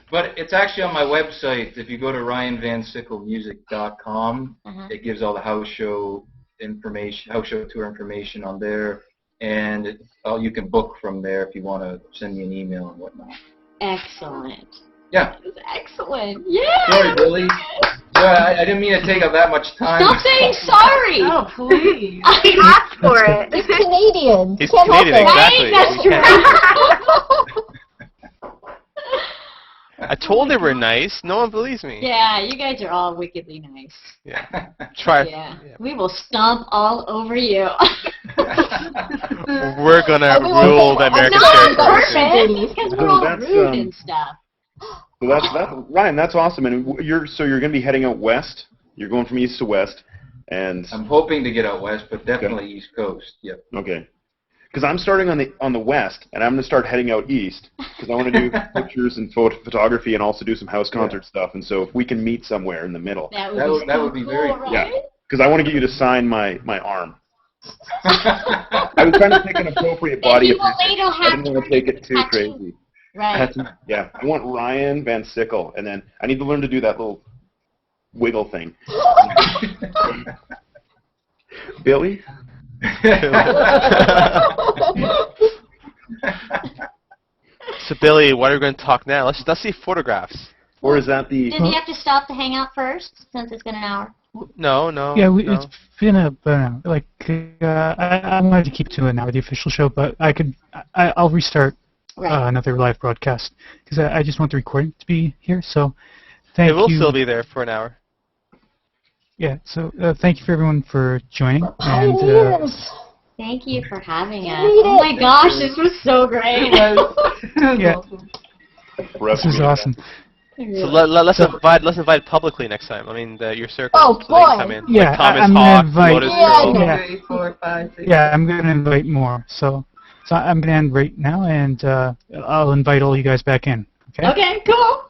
But it's actually on my website. If you go to ryanvansicklemusic.com, it gives all the house show information, house show tour information on there, and you can book from there if you want to send me an email and whatnot. Excellent. Yeah. That was excellent. Yeah. Sorry, Billy. I didn't mean to take up that much time. Stop saying sorry. Oh, please. He asked for it. He's Canadian. He's Can't help Canadian, it. exactly. Right? That's true. I told they were nice. No one believes me. Yeah, you guys are all wickedly nice. Yeah. Try. Yeah. We will stomp all over you. We're gonna rule the American territory. Because we're all That's, rude and stuff. So that's Ryan. That's awesome. And you're going to be heading out west. You're going from east to west, and I'm hoping to get out west, but definitely East Coast. Yep. Okay. Because I'm starting on the west, and I'm going to start heading out east because I want to do pictures and photography and also do some house concert stuff. And so if we can meet somewhere in the middle, That would be very cool, cool. right? Yeah. Because I want to get you to sign my arm. I was trying to pick an appropriate body of picture. I didn't want to take it too crazy. Right. Yeah. I want Ryan Van Sickle, and then I need to learn to do that little wiggle thing. Billy? So Billy, what are we going to talk now? Let's see photographs. Or is that the... Does he have to stop the hangout first, since it's been an hour? No. Yeah, no. it's been about an hour. I wanted to keep to an hour, the official show, but I'll restart another live broadcast because I just want the recording to be here. So thank you. It will still be there for an hour. Yeah. So thank you for everyone for joining. And Thank you for having us. Oh my gosh, this was so great. yeah, this is awesome. So let's invite publicly next time. I mean, your circle. Oh, so they can boy. come in. Yeah, like Thomas I'm gonna Hawk, invite- Lotus Yeah, Girl. yeah. 3, 4, 5, 6. Yeah, I'm going to invite more. So I'm going to end right now, and I'll invite all you guys back in. Okay. Okay, cool.